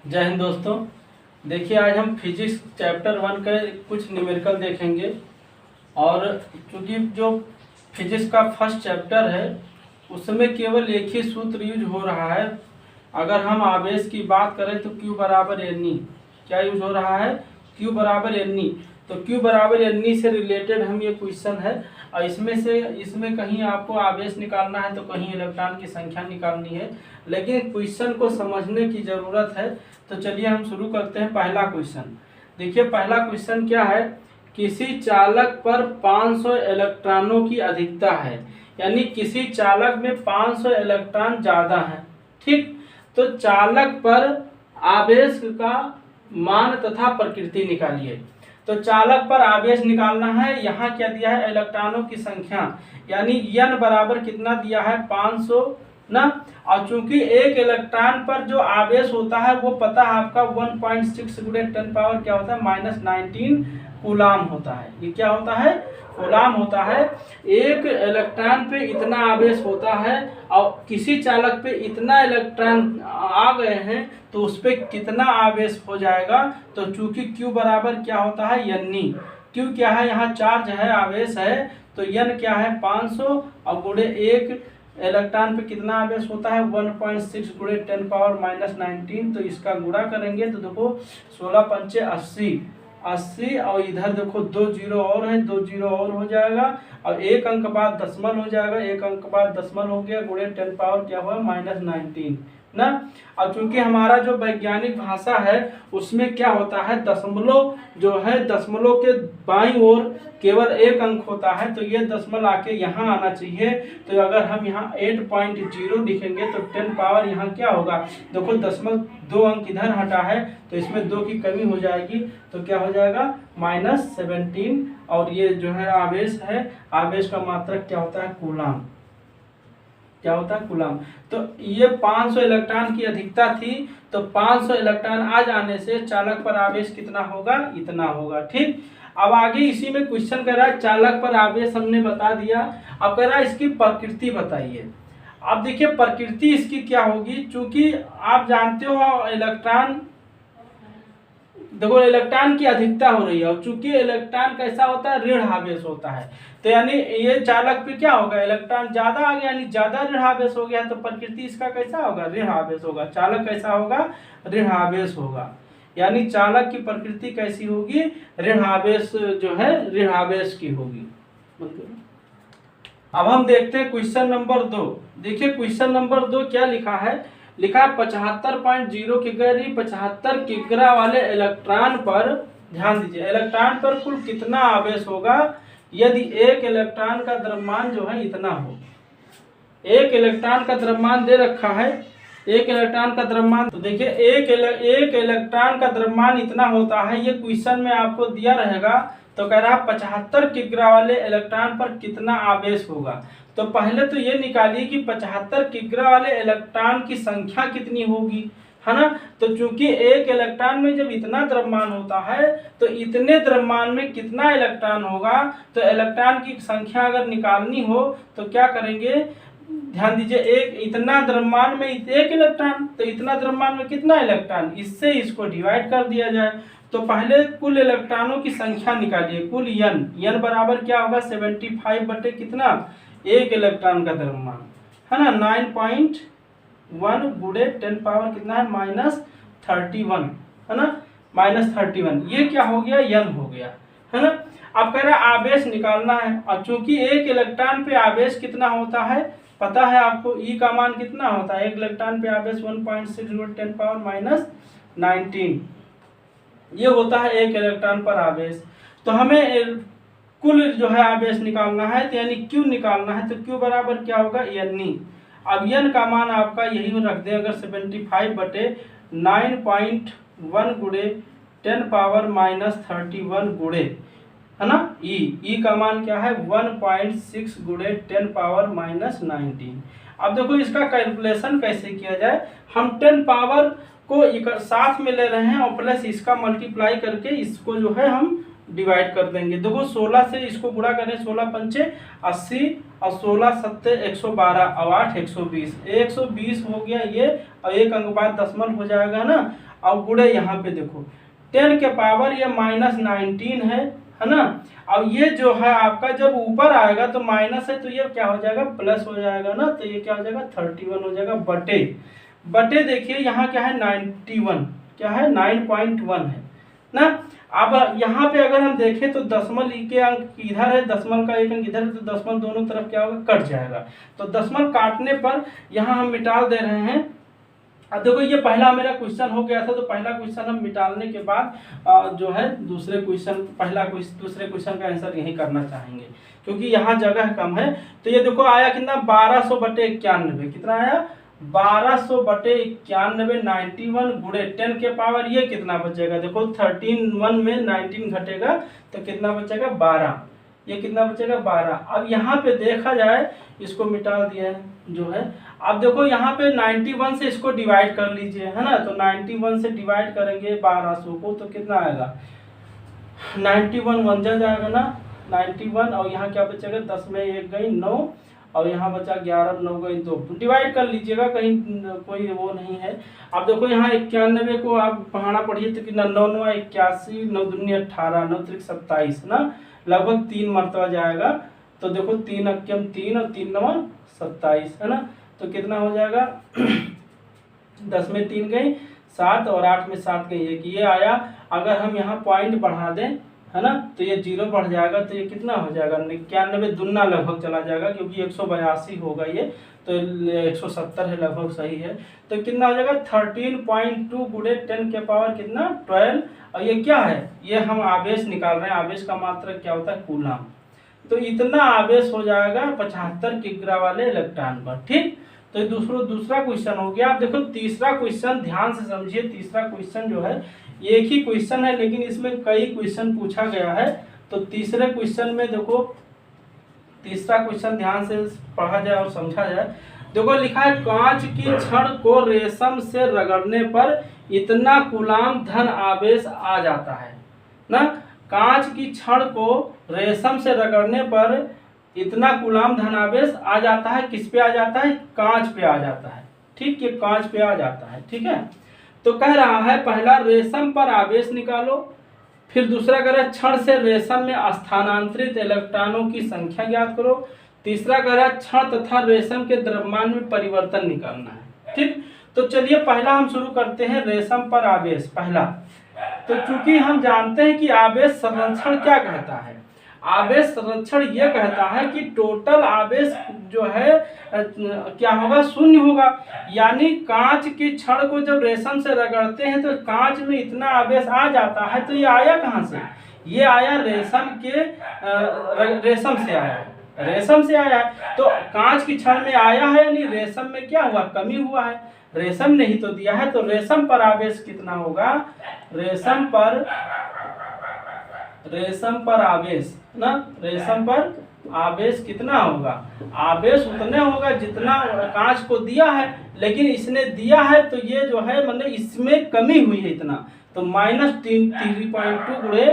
जय हिंद दोस्तों। देखिए, आज हम फिजिक्स चैप्टर 1 के कुछ न्यूमेरिकल देखेंगे। और चूंकि जो फिजिक्स का फर्स्ट चैप्टर है उसमें केवल एक ही सूत्र यूज हो रहा है। अगर हम आवेश की बात करें तो Q बराबर एन ई। क्या यूज हो रहा है? Q बराबर एन ई। तो Q बराबर एन ई से रिलेटेड हम ये क्वेश्चन है, और इसमें कहीं आपको आवेश निकालना है तो कहीं इलेक्ट्रॉन की संख्या निकालनी है, लेकिन क्वेश्चन को समझने की ज़रूरत है। तो चलिए हम शुरू करते हैं। पहला क्वेश्चन देखिए, पहला क्वेश्चन क्या है? किसी चालक पर 500 इलेक्ट्रॉनों की अधिकता है, यानी किसी चालक में 500 इलेक्ट्रॉन ज़्यादा है। ठीक, तो चालक पर आवेश का मान तथा प्रकृति निकालिए। तो चालक पर आवेश निकालना है। यहाँ क्या दिया है? इलेक्ट्रॉनों की संख्या, यानी n बराबर कितना दिया है? 500 ना। और चूंकि एक इलेक्ट्रॉन पर जो आवेश होता है वो पता है आपका 1.6 गुणे 10 पावर क्या होता है? -19 कूलाम होता है। ये क्या होता है? कूलाम होता है। एक इलेक्ट्रॉन पे इतना आवेश होता है, और किसी चालक पे इतना इलेक्ट्रॉन आ गए हैं तो उस पर कितना आवेश हो जाएगा? तो चूंकि Q बराबर क्या होता है? N E. Q क्या है? यहाँ चार्ज है, आवेश है। तो n क्या है? 500, और गुणे एक इलेक्ट्रॉन पे कितना आवेश होता है? 1.6 गुणे 10 पावर -19। तो इसका गुणा करेंगे तो देखो 16 पंचे 80, और इधर देखो 2 जीरो और है, 2 जीरो और हो जाएगा, और एक अंक बाद दशमल हो जाएगा, एक अंक बाद दशमल हो गया, गुणे 10 पावर क्या हुआ? -19 ना। और चूंकि हमारा जो वैज्ञानिक भाषा है उसमें क्या होता है? दशमलव जो है, दशमलव के बाईं ओर केवल एक अंक होता है, तो ये दशमलव आके यहाँ आना चाहिए। तो अगर हम यहाँ 8.0 लिखेंगे तो 10 पावर यहाँ क्या होगा? देखो दशमलव 2 अंक इधर हटा है तो इसमें 2 की कमी हो जाएगी, तो क्या हो जाएगा? -17। और ये जो है आवेश है, आवेश का मात्रक क्या होता है? कूलाम। क्या होता है? कूलाम। तो ये 500 इलेक्ट्रॉन की अधिकता थी, तो 500 इलेक्ट्रॉन आ जाने से चालक पर आवेश कितना होगा? इतना होगा। ठीक, अब आगे इसी में क्वेश्चन कर रहा है, चालक पर आवेश हमने बता दिया। अब कह रहा है इसकी प्रकृति बताइए। अब देखिए प्रकृति इसकी क्या होगी, चूंकि आप जानते हो इलेक्ट्रॉन, देखो इलेक्ट्रॉन की अधिकता हो रही है, और चूंकि इलेक्ट्रॉन कैसा होता है? ऋण आवेश होता है। तो यानी ये चालक पे क्या होगा? इलेक्ट्रॉन ज्यादा आ गया, यानी ज्यादा ऋण आवेश हो गया, तो प्रकृति इसका कैसा होगा? ऋण आवेश होगा। चालक कैसा होगा? ऋण आवेश होगा। यानी चालक की प्रकृति कैसी होगी? ऋण आवेश जो है, ऋण आवेश की होगी। अब हम देखते हैं क्वेश्चन नंबर 2। देखिए क्वेश्चन नंबर 2 क्या लिखा है? लिखा है 75.0 किग्रा 75 किग्रा वाले इलेक्ट्रॉन पर, ध्यान दीजिए, इलेक्ट्रॉन पर कुल कितना आवेश होगा यदि एक इलेक्ट्रॉन का द्रव्यमान जो है इतना हो। एक इलेक्ट्रॉन का द्रव्यमान दे रखा है, एक इलेक्ट्रॉन का द्रव्यमान, तो देखिए एक इलेक्ट्रॉन का द्रव्यमान इतना होता है, ये क्वेश्चन में आपको दिया रहेगा। तो कह रहा 75 किग्रा वाले इलेक्ट्रॉन पर कितना आवेश होगा। तो पहले तो ये निकालिए कि 75 किग्रा वाले इलेक्ट्रॉन की संख्या कितनी होगी, है ना। तो चूंकि एक इलेक्ट्रॉन में जब इतना द्रव्यमान होता है तो इतने द्रव्यमान में कितना इलेक्ट्रॉन होगा, तो इलेक्ट्रॉन की संख्या अगर निकालनी हो तो क्या करेंगे? ध्यान दीजिए, एक इतना द्रव्यमान में एक इलेक्ट्रॉन, तो इतना द्रव्यमान में कितना इलेक्ट्रॉन, इससे इसको डिवाइड कर दिया जाए। तो पहले कुल इलेक्ट्रॉनों की संख्या निकालिए, कुल n बराबर क्या होगा? 75 बटे कितना? एक इलेक्ट्रॉन का द्रव्यमान, है ना, 9.1 गुणे 10 पावर कितना है? -31, है ना, -31। ये क्या हो गया? n हो गया, है ना। अब कह रहा है आवेश निकालना है, और चूंकि एक इलेक्ट्रॉन पे आवेश कितना होता है पता है आपको? E का मान कितना होता है? एक इलेक्ट्रॉन पे आवेश 1.6 गुणे 10 पावर -19, ये होता है एक इलेक्ट्रॉन पर आवेश। तो हमें कुल जो है आवेश निकालना है, तो यानी Q निकालना है। तो Q बराबर क्या होगा? n ई। अब n का मान आपका यही रख दें, अगर 75 बटे 9.1 गुणे 10 पावर -31 गुणे, है ना, E का मान क्या है? 1.6 गुणे 10 पावर -19। अब देखो इसका कैलकुलेशन कैसे किया जाए। हम 10 पावर को साथ में ले रहे हैं और प्लस इसका मल्टीप्लाई करके इसको जो है हम डिवाइड कर देंगे। देखो 16 से इसको गुणा करें, 16 पंचे 80 और 16 सत्ते 112 और 8 120, 120 हो गया ये, और एक अंक बाद दशमलव हो जाएगा ना। अब गुणे यहाँ पे देखो 10 के पावर ये -19 है ना। अब ये जो है आपका जब ऊपर आएगा तो माइनस है तो ये क्या हो जाएगा, प्लस हो जाएगा ना। तो ये क्या हो जाएगा 31 हो जाएगा, बटे देखिए यहाँ क्या है 91, क्या है 9.1 है ना। अब यहाँ पे अगर हम देखें तो दशमलव के अंक इधर है, दशमलव का एक अंक इधर है, तो दशमलव दोनों तरफ क्या होगा, कट जाएगा। तो दशमलव काटने पर यहाँ हम मिटा दे रहे हैं। अब देखो ये पहला मेरा क्वेश्चन हो गया था, तो पहला क्वेश्चन हम मिटाने के बाद जो है दूसरे क्वेश्चन दूसरे क्वेश्चन का आंसर यही करना चाहेंगे, क्योंकि यहाँ जगह कम है। तो ये देखो आया कितना 1200/91, कितना आया 1200/91, 91 गुणे 10 के पावर ये कितना बचेगा, देखो 13 में 19 घटेगा तो कितना बचेगा 12, ये कितना बचेगा 12। अब यहाँ पे देखा जाए, इसको मिटा दिया है जो है। अब देखो यहाँ पे 91 से इसको डिवाइड कर लीजिए, है ना। तो 91 से डिवाइड करेंगे 1200 को तो कितना आएगा 91 वन जा जाएगा ना 91, और यहाँ क्या बचेगा 10 में 1 गई 9, और यहाँ बचा 11, 9 गई 2, डिवाइड कर लीजिएगा, कहीं कोई वो नहीं है। अब देखो यहाँ 91 को आप पढ़ाना पढ़िए तो कितना 9 9 81, 9 दूनी 18, 9 3 27 ना, लगभग 3 मरतबा जाएगा। तो देखो 3 अक्यम 3 और 3 9 27 है ना। तो कितना हो जाएगा 10 में 3 गई 7 और 8 में 7 गई 1, ये आया। अगर हम यहाँ पॉइंट बढ़ा दें, है ना, तो ये 0 बढ़ जाएगा, तो ये कितना हो जाएगा 91 दुना लगभग चला जाएगा, क्योंकि 182 होगा ये, तो 170 है, लगभग सही है। तो कितना हो जाएगा 13.2 गुणे 10 के पावर कितना 12, और ये क्या है, ये हम आवेश निकाल रहे हैं। आवेश का मात्रक क्या होता है, कूलम। तो इतना आवेश हो जाएगा 75 किग्रा वाले इलेक्ट्रॉन पर, ठीक। तो दूसरा क्वेश्चन हो गया। आप देखो तीसरा क्वेश्चन ध्यान से समझिए। तीसरा क्वेश्चन जो है एक ही क्वेश्चन है, लेकिन इसमें कई क्वेश्चन पूछा गया है। तो तीसरे क्वेश्चन में देखो, तीसरा क्वेश्चन ध्यान से पढ़ा जाए और समझा जाए। देखो लिखा है कांच की छड़ को रेशम से रगड़ने पर इतना कूलम धन आवेश आ जाता है ना। कांच की छड़ को रेशम से रगड़ने पर इतना कूलम धन आवेश आ जाता है। किस पे आ जाता है, कांच पे आ जाता है, ठीक। ये कांच पे आ जाता है, ठीक है। तो कह रहा है पहला रेशम पर आवेश निकालो, फिर दूसरा कह रहा है छड़ से रेशम में स्थानांतरित इलेक्ट्रॉनों की संख्या ज्ञात करो, तीसरा कह रहा है छड़ तथा रेशम के द्रव्यमान में परिवर्तन निकालना है, ठीक। तो चलिए पहला हम शुरू करते हैं रेशम पर आवेश। पहला तो चूंकि हम जानते हैं कि आवेश संरक्षण क्या कहता है, आवेश संरक्षण ये कहता है कि टोटल आवेश जो है क्या होगा, शून्य होगा। यानी कांच की छड़ को जब रेशम से रगड़ते हैं तो कांच में इतना आवेश आ जाता है। तो ये आया कहाँ से, ये आया रेशम से आया है, रेशम से आया है। तो कांच की छड़ में आया है, यानी रेशम में क्या हुआ, कमी हुआ है, रेशम ने ही तो दिया है। तो रेशम पर आवेश कितना होगा, रेशम पर आवेश ना, रेशम पर आवेश कितना होगा, आवेश उतने होगा जितना कांच को दिया है, लेकिन इसने दिया है तो ये जो है मतलब इसमें कमी हुई है इतना। तो -3.2 गुणे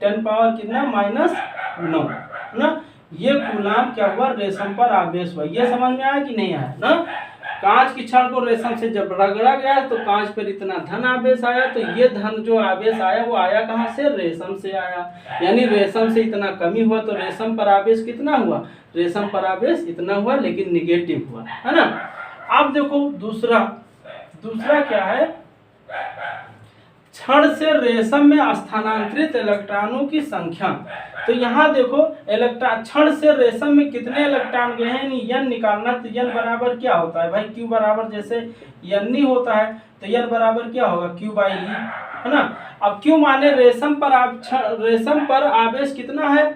10 पावर कितना -9 ना। ये कूलम क्या हुआ, रेशम पर आवेश हुआ। ये समझ में आया कि नहीं आया ना। कांच की छड़ को रेशम से जब रगड़ा गया तो कांच पर इतना धन आवेश आया। तो ये धन जो आवेश आया वो आया कहाँ से, रेशम से आया। यानी रेशम से इतना कमी हुआ तो रेशम पर आवेश कितना हुआ, रेशम पर आवेश इतना हुआ, लेकिन निगेटिव हुआ, है ना। अब देखो दूसरा क्या है, छड़ से रेशम में स्थानांतरित इलेक्ट्रॉनों की संख्या। तो यहाँ देखो इलेक्ट्रॉन, छड़ से रेशम में कितने इलेक्ट्रॉन गए हैं, n निकालना। तो n बराबर क्या होता है भाई, q बराबर जैसे n होता है तो n बराबर क्या होगा, q/e, है ना। अब q माने रेशम पर आवेश कितना है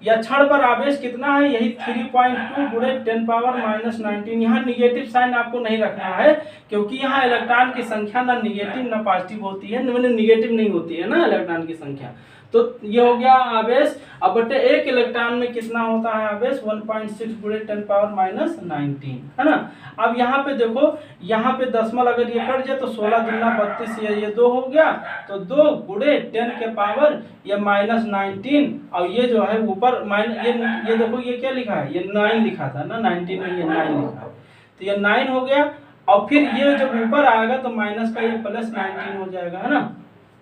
या छड़ पर आवेश कितना है, यही 3.2 गुणे 10 पावर -19। यहाँ निगेटिव साइन आपको नहीं रखना है, क्योंकि यहाँ इलेक्ट्रॉन की संख्या ना निगेटिव ना पॉजिटिव होती है, निगेटिव नहीं होती है ना इलेक्ट्रॉन की संख्या। तो ये हो गया आवेश। अब बटे एक इलेक्ट्रॉन में कितना होता है आवेश, 1.6 गुणे 10 पावर माइनस 19, है ना। अब यहाँ पे देखो, यहाँ पे दशमलव अगर ये कट जाए तो 16 दूना 32, ये 2 हो गया, तो 2 गुणे 10 के पावर ये माइनस 19, और ये जो है ऊपर माइनस ये देखो ये क्या लिखा है, ये 9 लिखा था ना, 19 में ये 9 लिखा है, तो ये 9 हो गया। और फिर ये जब ऊपर आएगा तो माइनस का ये प्लस 19 हो जाएगा, है ना।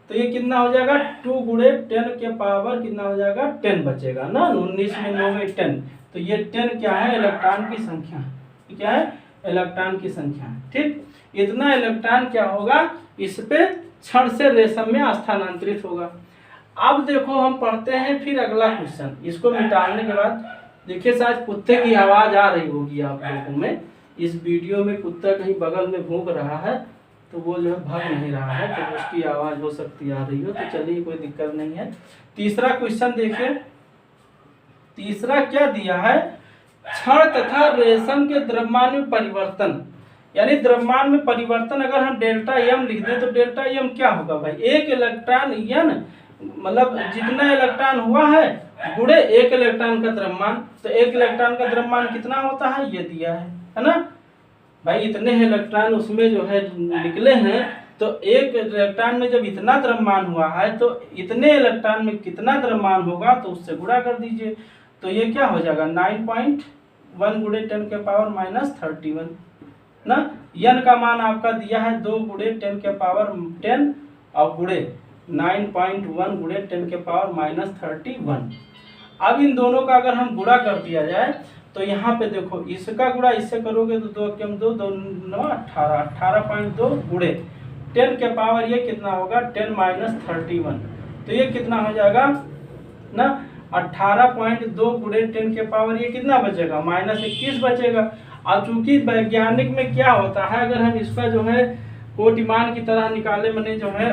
तो ये कितना हो जाएगा, 2 गुणे 10 के पावर कितना हो जाएगा, 10 बचेगा ना, 19 में 9 में 10, तो ये 10 क्या है, इलेक्ट्रॉन की संख्या है। क्या है, इलेक्ट्रॉन की संख्या है। ठीक, इतना इलेक्ट्रॉन क्या होगा, इस पे क्षण से रेशम में स्थानांतरित होगा। अब देखो हम पढ़ते हैं फिर अगला क्वेश्चन। इसको मिटाने के बाद देखिए शायद कुत्ते की आवाज आ रही होगी आप लोगों में, इस वीडियो में कुत्ता कहीं बगल में भौंक रहा है, तो वो जो है भाग नहीं रहा है, तो उसकी आवाज हो सकती आ रही हो, तो चलिए कोई दिक्कत नहीं है। तीसरा क्वेश्चन देखिए, तीसरा क्या दिया है, क्षण तथा रेशम के द्रव्यमान में परिवर्तन, यानी द्रव्यमान में परिवर्तन अगर हम डेल्टा एम लिख दें तो डेल्टा एम क्या होगा भाई, एक इलेक्ट्रॉन एन मतलब जितना इलेक्ट्रॉन हुआ है गुणे एक इलेक्ट्रॉन का द्रव्यमान, तो एक इलेक्ट्रॉन का द्रव्यमान कितना होता है, ये दिया है ना भाई। इतने इलेक्ट्रॉन उसमें जो है निकले हैं, तो एक इलेक्ट्रॉन में जब इतना द्रव्यमान हुआ है तो इतने इलेक्ट्रॉन में कितना द्रव्यमान होगा, तो उससे गुणा कर दीजिए, तो ये क्या हो जाएगा 9.1 गुणे 10 के पावर माइनस 31 ना। n का मान आपका दिया है 2 गुणे 10 के पावर 10 और गुणे 9.1 गुणे 10 के पावर माइनस 31। अब इन दोनों का अगर हम गुणा कर दिया जाए तो यहाँ पे देखो इसका गुणा इससे करोगे तो 2 कम 2 2 9 18, 18.2 गुणे 10 के पावर ये कितना होगा 10 माइनस 31, तो ये कितना हो जाएगा ना 18.2 गुणे 10 के पावर ये कितना बचेगा माइनस 21 बचेगा। और चूंकि वैज्ञानिक में क्या होता है, अगर हम इसका जो है कोटिमान की तरह निकाले मैंने जो है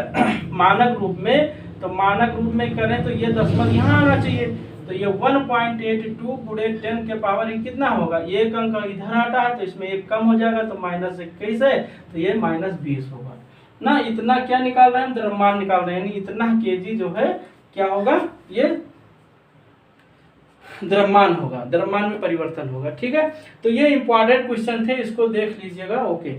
मानक रूप में, तो मानक रूप में करें तो ये दशमलव यहाँ आना चाहिए, तो ये 1.82 गुणे 10 के पावर ये कितना होगा, एक अंक इधर हटा है तो इसमें एक कम हो जाएगा, तो माइनस 21 है, तो ये माइनस 20 होगा ना। इतना क्या निकाल रहे हैं, द्रव्यमान निकाल रहे हैं, यानी इतना केजी जो है क्या होगा, ये द्रव्यमान होगा, द्रव्यमान में परिवर्तन होगा। ठीक है, तो ये इंपॉर्टेंट क्वेश्चन थे, इसको देख लीजिएगा। ओके।